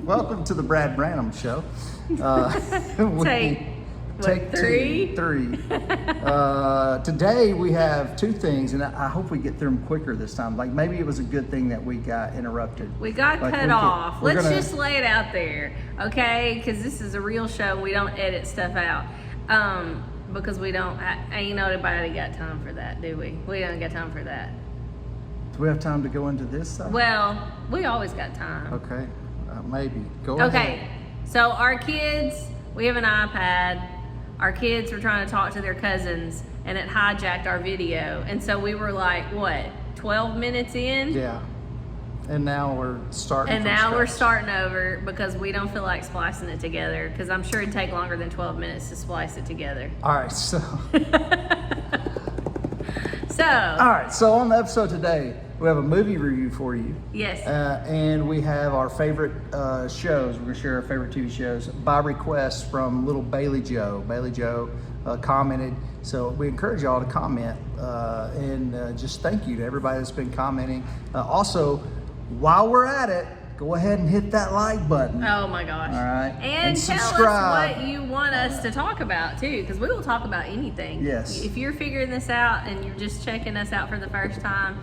Welcome to the Brad Branham Show. Take three. Today we have two things, and I hope we get through them quicker this time. Like maybe it was a good thing that we got interrupted. We got cut off. Let's just lay it out there, okay? Because this is a real show. We don't edit stuff out. Because we don't, ain't nobody got time for that, do we? We don't got time for that. Do we have time to go into this stuff? Well, we always got time. Okay, maybe. Go ahead. Okay, so our kids, we have an iPad. Our kids were trying to talk to their cousins, and it hijacked our video. And so we were like, what, 12 minutes in? Yeah. And now we're starting we're starting over because we don't feel like splicing it together, because I'm sure it'd take longer than 12 minutes to splice it together. All right, so. All right, so on the episode today, we have a movie review for you. Yes. And we have our favorite shows. We're going to share our favorite TV shows by request from little Bailey Joe. Bailey Joe commented. So we encourage y'all to comment and just thank you to everybody that's been commenting. Also, while we're at it, go ahead and hit that like button. Oh my gosh. All right. And tell subscribe. us what you want us to talk about too, because we will talk about anything. Yes. If you're figuring this out and you're just checking us out for the first time,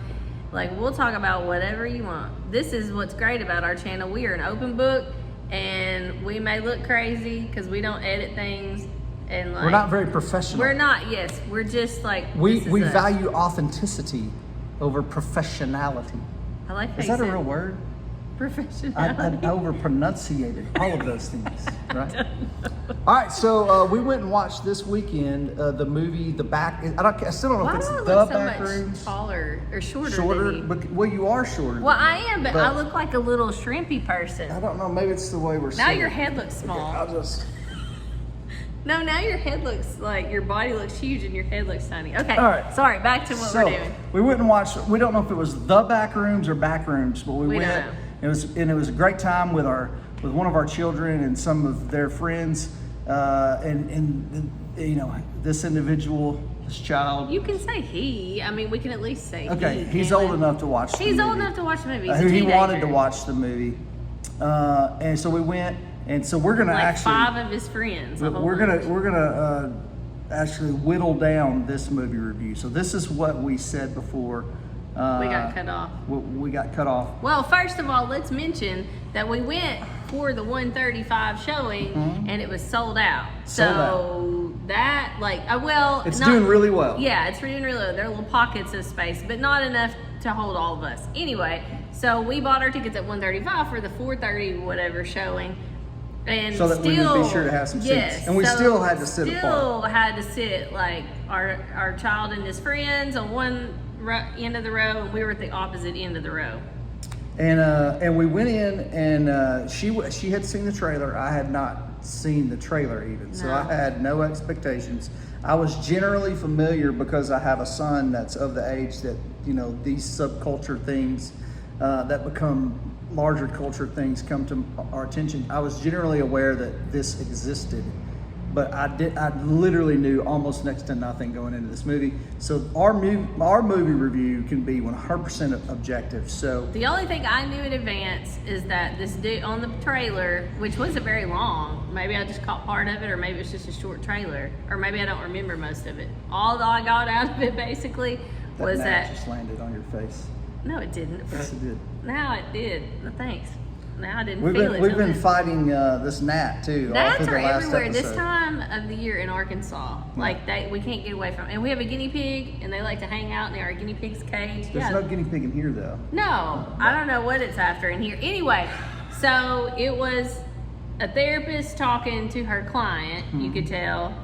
like, we'll talk about whatever you want. This is what's great about our channel. We are an open book, and we may look crazy because we don't edit things. And like, we're not very professional. We're not, yes. We're just like, we value authenticity over professionality. I like that. Is that a real word? Professionality. I over-pronunciated all of those things, right? All right, so we went and watched this weekend the movie The Back. I still don't know if it's The Backrooms. Much taller or shorter. Shorter, than you. but well, you are shorter. Well, I am, but I look like a little shrimpy person. I don't know. Maybe it's the way we're. Now your head looks small. Okay, I'll just. No, now your head looks like your body looks huge and your head looks tiny. Okay. All right. Sorry. Back to what we're doing. We went and watched. We don't know if it was The Backrooms or Backrooms, but we went. Don't know. It was a great time with one of our children and some of their friends, and you know, this individual, this child. You can say he. I mean, we can at least say okay. he. He's old enough to watch. He's old enough to watch the movie. He wanted to watch the movie, and so we went, and so we're gonna like 5 of his friends. We're gonna actually whittle down this movie review. So this is what we said before. We got cut off. We got cut off. Well, first of all, let's mention that we went for the 1:35 showing, and it was sold out. That, like, it's doing really well. Yeah, it's doing really well. There are little pockets of space, but not enough to hold all of us. Anyway, so we bought our tickets at 1:35 for the 4:30 whatever showing. And so that we would be sure to have some seats. And we still had to sit apart. Still had to sit, like, our child and his friends on one end of the row, and we were at the opposite end of the row. And we went in, and she had seen the trailer. I had not seen the trailer even, so I had no expectations. I was generally familiar because I have a son that's of the age that, you know, these subculture things that become larger culture things come to our attention. I was generally aware that this existed, but I literally knew almost next to nothing going into this movie. So our movie review can be 100% objective. So the only thing I knew in advance is that this dude on the trailer, which wasn't very long, maybe I just caught part of it, or maybe it's just a short trailer, or maybe I don't remember most of it. All I got out of it basically was that just landed on your face. No, it didn't. Yes, it did. Now it did. No, thanks. Now I didn't we've feel been, it. We've been fighting this gnat too. Gnats are everywhere episode. this time of the year in Arkansas. Like we can't get away from it. And we have a guinea pig, and they like to hang out in our guinea pig's cage. There's no guinea pig in here though. No, I don't know what it's after in here. Anyway, so it was a therapist talking to her client. You could tell,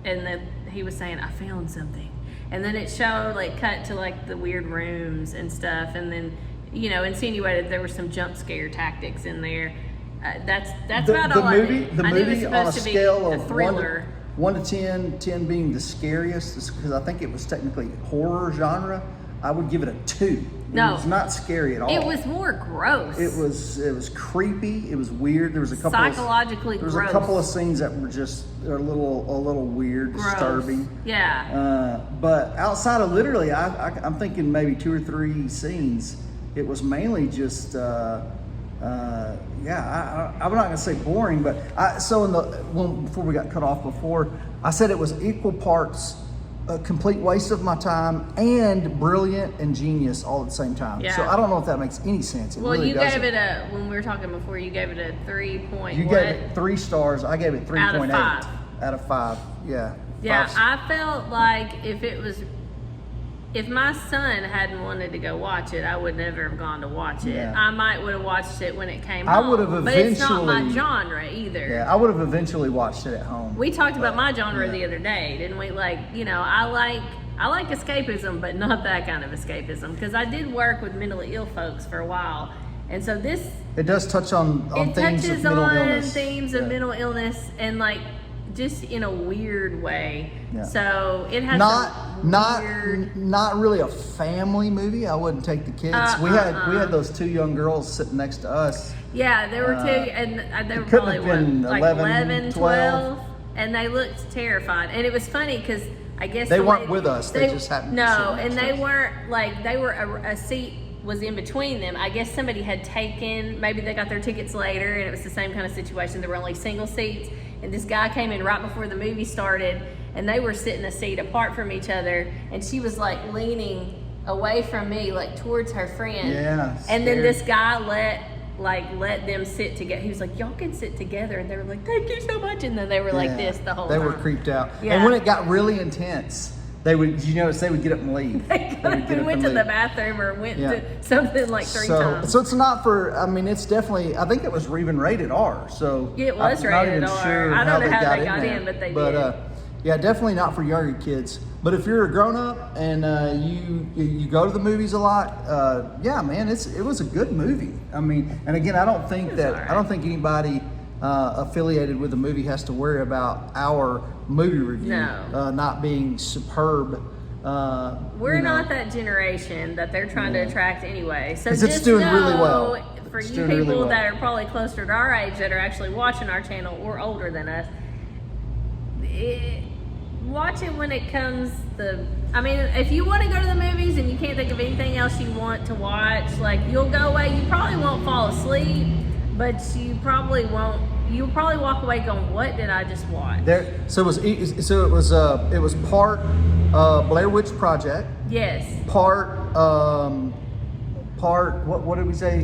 and then he was saying, "I found something," and then it showed like cut to like the weird rooms and stuff, and then, you know, insinuated there were some jump scare tactics in there. That's about all I knew. The movie on a scale of thriller. 1 to 10, 10 being the scariest, because I think it was technically horror genre, I would give it a 2. No, it was not scary at all. It was more gross. It was creepy. It was weird. There was a couple psychologically gross. There was a couple of scenes that were just a little weird, gross. Disturbing. Yeah. But outside of literally, I'm thinking maybe 2 or 3 scenes. It was mainly just I'm not gonna say boring, but before we got cut off before, I said it was equal parts a complete waste of my time and brilliant and genius all at the same time. Yeah. So I don't know if that makes any sense. Well, you gave it when we were talking before, you gave it a 3 You gave it 3 stars. I gave it 3.8 out of 5. Yeah. Yeah, 5. I felt like if my son hadn't wanted to go watch it, I would never have gone to watch it. Yeah. I might would have watched it when it came I home. would have but it's not my eventually- genre either. Yeah, I would have eventually watched it at home. We talked about my genre yeah. the other day, didn't we? Like, I like escapism, but not that kind of escapism. Because I did work with mentally ill folks for a while, and so It does touch on it themes touches of mental on illness. themes of mental illness, and like just in a weird way. Yeah. So it has weird. Not really a family movie. I wouldn't take the kids. We had those 2 young girls sitting next to us. Yeah, there were 2, and they were couldn't probably have been like 11, 12, and they looked terrified. And it was funny because I guess They the weren't lady- with us. They just happened to No, sit and next they to us. weren't like they were a seat was in between them. I guess somebody had maybe they got their tickets later, and it was the same kind of situation. There were only single seats, and this guy came in right before the movie started, and they were sitting a seat apart from each other, and she was like leaning away from me, like towards her friend. Yeah, and then scared. this guy let them sit together. He was like, y'all can sit together, and they were like, thank you so much, and then they were like this the whole time. They were creeped out. Yeah. And when it got really intense, they would get up and leave. They went to the bathroom or went to something like 3 times. So it's not for, it's definitely, I think it was even rated R. So It was I'm not rated even R. sure I don't know how they in got there. in, but they did. Yeah, definitely not for younger kids. But if you're a grown up and you go to the movies a lot, yeah, man, it was a good movie. And again, I don't think anybody affiliated with the movie has to worry about our movie review not being superb. We're not that generation that they're trying to attract anyway. So 'Cause just it's doing know, really well. For It's you doing people really well. that are probably closer to our age that are actually watching our channel or older than us, watch it when it comes if you want to go to the movies and you can't think of anything else you want to watch, like you'll go away, you probably won't fall asleep, but you'll probably walk away going, what did I just watch? So it was part Blair Witch Project, Yes. part what did we say?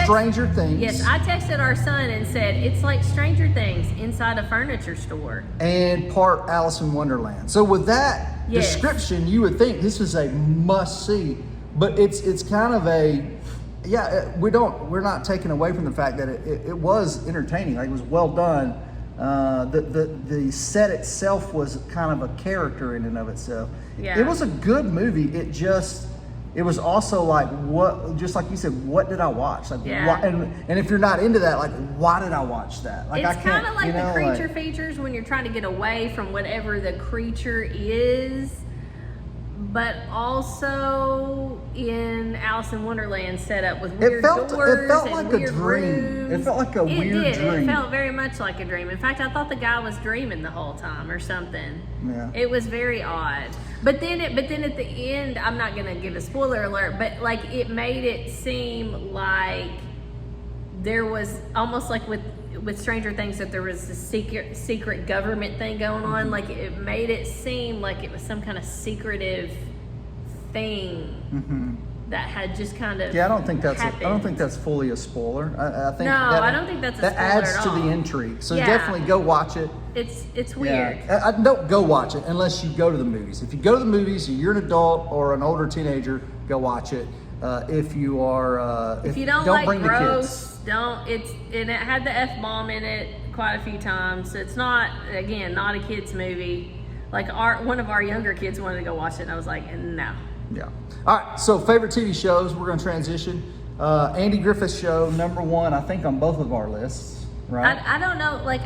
Stranger Things. Yes, I texted our son and said, it's like Stranger Things inside a furniture store. And part Alice in Wonderland. So with that Yes. description, you would think this is a must see, but it's kind of we're not taking away from the fact that it was entertaining. Like, it was well done. The set itself was kind of a character in and of itself. Yeah. It was a good movie. It was also like, just like you said, what did I watch? Like, Yeah. and if you're not into that, like, why did I watch that? Like, It's kind of like the creature features when you're trying to get away from whatever the creature is, but also in Alice in Wonderland setup with weird doors it felt and like a weird dream. rooms. It felt like a weird dream. It felt very much like a dream. In fact, I thought the guy was dreaming the whole time or something. Yeah. It was very odd. But then at the end, I'm not gonna give a spoiler alert, but like it made it seem like there was almost like with Stranger Things that there was a secret government thing going on. Mm-hmm. Like it made it seem like it was some kind of secretive thing that had just kind of I don't think happened. that's fully a spoiler. I think I don't think that's a that spoiler adds at to all. the intrigue. So Yeah. definitely go watch it. It's weird. Yeah. Don't go watch it unless you go to the movies. If you go to the movies, you're an adult or an older teenager, go watch it. If you are, If you don't bring like the kids. gross, and it had the F-bomb in it quite a few times. So it's not a kid's movie. Like one of our younger kids wanted to go watch it, and I was like, no. Yeah. All right. So favorite TV shows. We're going to transition. Andy Griffith's show, #1, I think, on both of our lists. Right. I don't know. Like,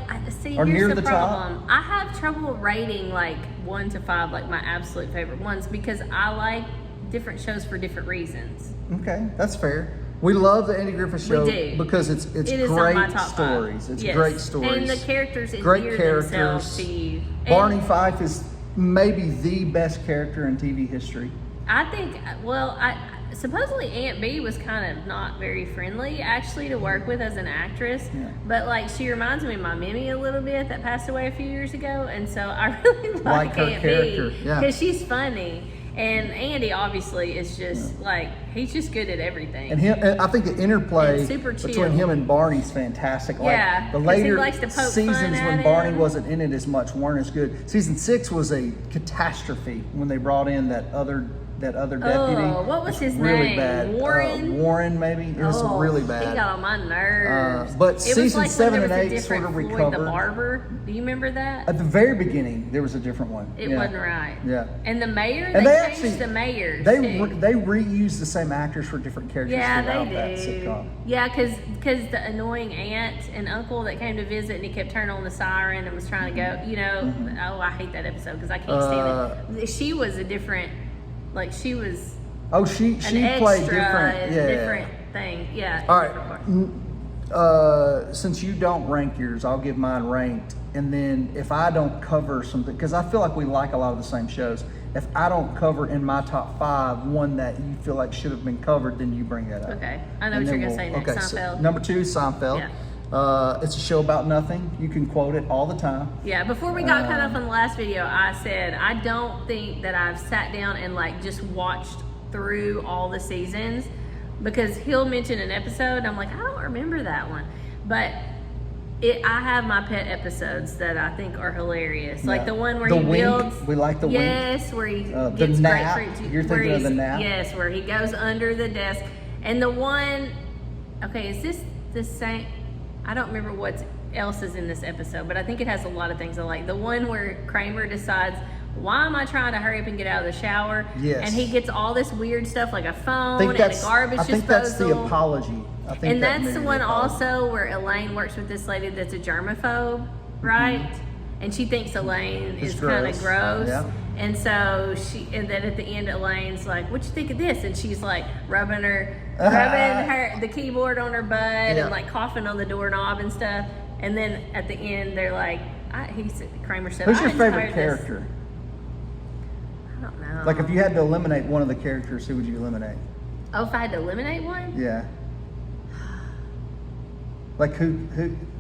Or near here's the the top? problem. I have trouble rating like 1 to 5, like my absolute favorite ones, because I like different shows for different reasons. Okay, that's fair. We love the Andy Griffith Show We do. because it's It is on great my top stories. 5. It's Yes. great stories. And the characters Great endear themselves to you. Barney And Fife is maybe the best character in TV history. I think, supposedly Aunt B was kind of not very friendly actually to work with as an actress, but like she reminds me of my Mimi a little bit that passed away a few years ago, and so I really like her Aunt character, B because she's funny. And Andy obviously is just like, he's just good at everything. And I think the interplay super chill. between him and Barney's fantastic. Like the 'cause later he likes to poke seasons fun at when Barney him. wasn't in it as much weren't as good. Season 6 was a catastrophe when they brought in that other deputy. Oh, what was his really name? bad. Warren? Warren, maybe. It was really bad. He got on my nerves. But it season was like 7 when there and was 8 a sort different of Floyd the recovered. Barber. Do you remember that? At the very beginning, there was a different one. It wasn't right. Yeah. And the mayor, And they they changed actually- the mayors. They too. they reused the same actors for different characters Yeah, throughout they that do. sitcom. Yeah, because the annoying aunt and uncle that came to visit and he kept turning on the siren and was trying to go, oh, I hate that episode because I can't stand it. She was a different, like she was Oh, she an played extra, different. Yeah. different thing. Yeah. All different right. Since you don't rank yours, I'll give mine ranked. And then if I don't cover something, because I feel like we like a lot of the same shows. If I don't cover in my top 5 one that you feel like should have been covered, then you bring that up. Okay. I know what you're going to say next. Okay, Seinfeld. so number 2 is Seinfeld. Yeah. It's a show about nothing. You can quote it all the time. Yeah, before we got cut off on the last video, I said I don't think that I've sat down and like just watched through all the seasons, because he'll mention an episode and I'm like, I don't remember that one. But I have my pet episodes that I think are hilarious. Like the one where The he wink. builds. We like the wink. Yes, where he The gets nap. grapefruit. You're thinking of the nap? Yes, where he goes under the desk. And the one, okay, is this the same? I don't remember what else is in this episode, but I think it has a lot of things I like. The one where Kramer decides, why am I trying to hurry up and get out of the shower? Yes. And he gets all this weird stuff like a phone and a garbage disposal. I think that's the apology. I think And that's the maybe one apology. also where Elaine works with this lady that's a germaphobe, right? And she thinks Elaine is kind of gross. Yeah. And so and then at the end, Elaine's like, "What you think of this?" And she's like rubbing the keyboard on her butt and like coughing on the doorknob and stuff. And then at the end, they're like, Kramer said, Who's your "I favorite inspired this." character? I don't know. Like if you had to eliminate one of the characters, who would you eliminate? Oh, if I had to eliminate one? Yeah. Like who?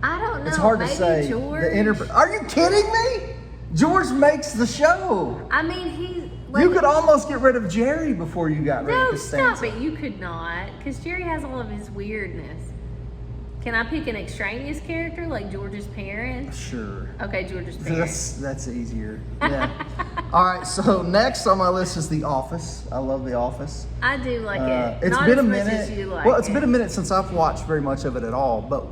I don't know. It's hard Maybe to say. George. Are you kidding me? George makes the show. I mean, he's like, You could almost get rid of Jerry before you got rid of No, Costanza. stop it. You could not. Because Jerry has all of his weirdness. Can I pick an extraneous character like George's parents? Sure. Okay, George's parents. That's easier. Yeah. All right. So next on my list is The Office. I love The Office. I do like it. It's Not been as a much minute. as you like Well, it's it. been a minute since I've watched very much of it at all. But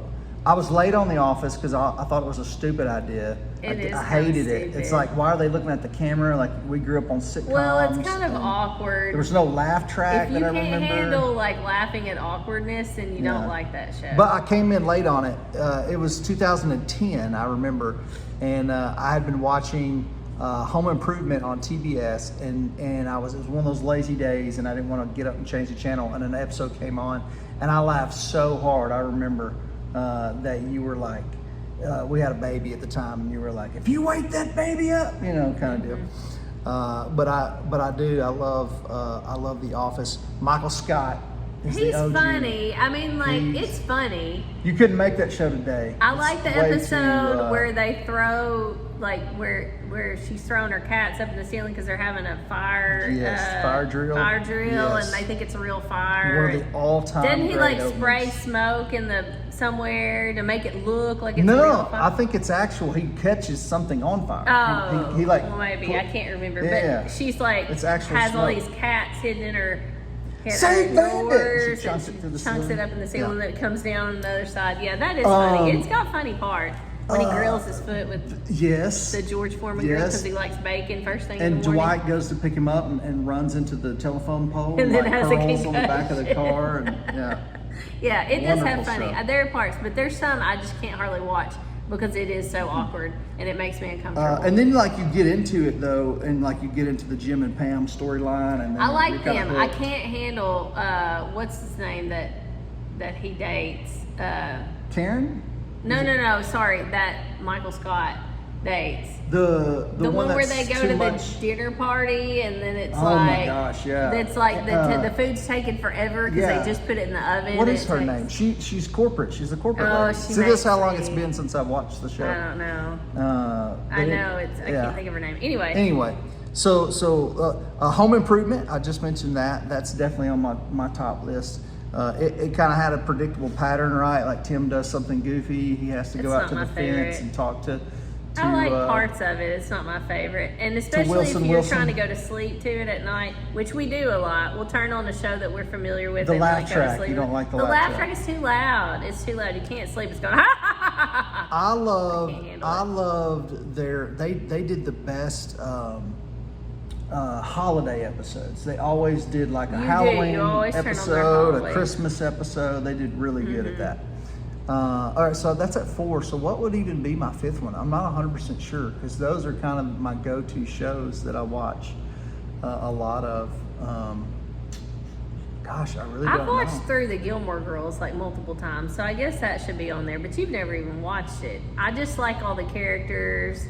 I was late on The Office because I thought it was a stupid idea. I hated it. It's like, why are they looking at the camera? Like we grew up on sitcoms. Well, it's kind of awkward. There was no laugh track If you that I can't remember. handle like laughing at awkwardness, then you don't like that show. But I came in late on it. It was 2010, I remember, and I had been watching Home Improvement on TBS, and it was one of those lazy days, and I didn't want to get up and change the channel, and an episode came on, and I laughed so hard. I remember that you were like, we had a baby at the time, and you were like, if you wake that baby up, kind of deal. But I love The Office. Michael Scott is He's the OG. funny. I mean, like, it's funny. You couldn't make that show today. I It's like the way episode too, where they throw, like, where she's throwing her cats up in the ceiling because they're having a fire. Yes, fire drill. Fire drill, Yes. and they think it's a real fire. one of the all-time Didn't he great like spray openings. smoke in somewhere to make it look like it's a real No, fire? I think it's actual. He catches something on fire. Oh, he like. well, maybe I can't remember. Yeah. But she's like It's actual has all smoke. these cats hidden in her. Save Bandit! drawers, She chunks and it through the chunks ceiling. it up in the ceiling, Yeah. and then it comes down on the other side. Yeah, that is funny. It's got funny parts when he grills his foot with Yes. the George Foreman grill Yes. because he likes bacon first thing in And the morning. Dwight goes to pick him up and runs into the telephone pole And then like has a hurls on the back of the concussion. car. And, yeah. Yeah, it does have Wonderful funny. show. There are parts, but there's some I just can't hardly watch because it is so awkward and it makes me uncomfortable. And then like you get into it though, and like you get into the Jim and Pam storyline, and then I like you're kinda them. I hooked. can't handle what's his name that he dates. Karen. No, sorry, that Michael Scott dates. The one where that's they go too to much. the dinner party and then it's Oh like, my gosh, yeah. It's like the food's taking forever because yeah. they just put it in the oven. What is her name? She's corporate. She's a corporate Oh, lady. she See, this makes how long it's me- been since I've watched the show. I don't know. But I know I can't think of her name. Anyway. So Home Improvement. I just mentioned that. That's definitely on my top list. It kind of had a predictable pattern, right? Like Tim does something goofy, he has to go It's out to not the my fence favorite. and talk to. I like parts of it. It's not my favorite. And especially Wilson if you're Wilson. trying to go to sleep to it at night, which we do a lot. We'll turn on a show that we're familiar with. The and laugh like, go to track. sleep You don't with. like the laugh laugh track track. is too loud. It's too loud. You can't sleep. It's going ha ha ha ha ha. I loved they did the best holiday episodes. They always did like a You do. Halloween You always turn on their episode, a holidays. Christmas episode. They did really good at that. All right, so that's at 4. So what would even be my 5th one? I'm not 100% sure because those are kind of my go-to shows that I watch a lot of. Gosh, I really don't I've know. watched through the Gilmore Girls like multiple times, so I guess that should be on there, but you've never even watched it. I just like all the characters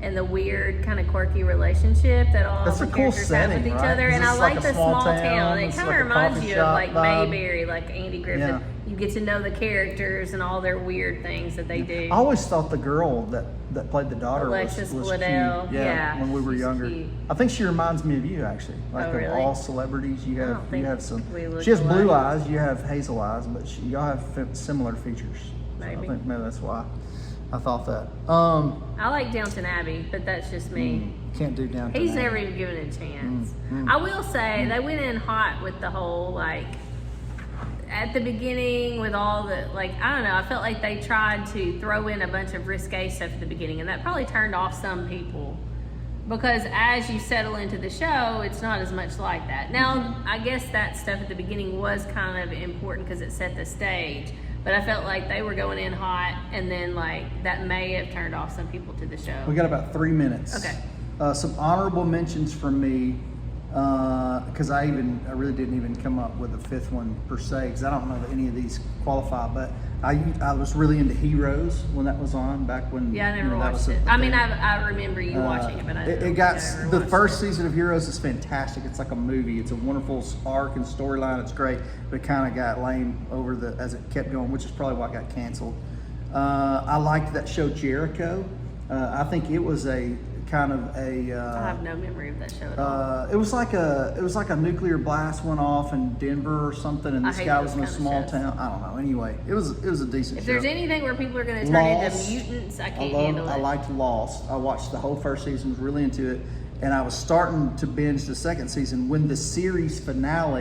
and the weird kind of quirky relationship that all That's the a cool characters have setting, with each right? other. 'Cause And I it's like like a the small small town, town. It it's kind of like a reminds coffee you of shop like vibe. Mayberry, like Andy Griffith. Yeah. You get to know the characters and all their weird things that they do. I always thought the girl that played the daughter Alexis was Bledel, cute. yeah, when we were she's younger. cute. I think she reminds me of you actually. Like Oh, of really? all celebrities, you I don't have think you have some. we look She has blue alike. eyes. You have hazel eyes, but y'all have similar features. So Maybe. I think maybe that's why I thought that. I like Downton Abbey, but that's just me. Can't do Downton He's Abbey. never even given it a chance. I will say they went in hot with the whole like at the beginning with all the like I don't know. I felt like they tried to throw in a bunch of risque stuff at the beginning, and that probably turned off some people because as you settle into the show, it's not as much like that. Now, I guess that stuff at the beginning was kind of important because it set the stage. But I felt like they were going in hot, and then like that may have turned off some people to the show. We got about 3 minutes. Okay. Some honorable mentions from me, because I really didn't even come up with a 5th one per se, because I don't know that any of these qualify. But I was really into Heroes when that was on back when. Yeah, I never that was watched a it. I mean, thing. I remember you watching it, but I don't It got think I ever the watched first it. season of Heroes is fantastic. It's like a movie. It's a wonderful arc and storyline. It's great, but it kind of got lame as it kept going, which is probably why it got canceled. I liked that show Jericho. I think it was a kind of a. I have no memory of that show at all. It was like a nuclear blast went off in Denver or something, and I this hate guy those was in a kind of small shows. town. I don't know. Anyway, it was a decent If show. there's anything where people are going to turn Lost. into mutants, I can't handle it. I liked Lost. I watched the whole first season, was really into it, and I was starting to binge the second season when the series finale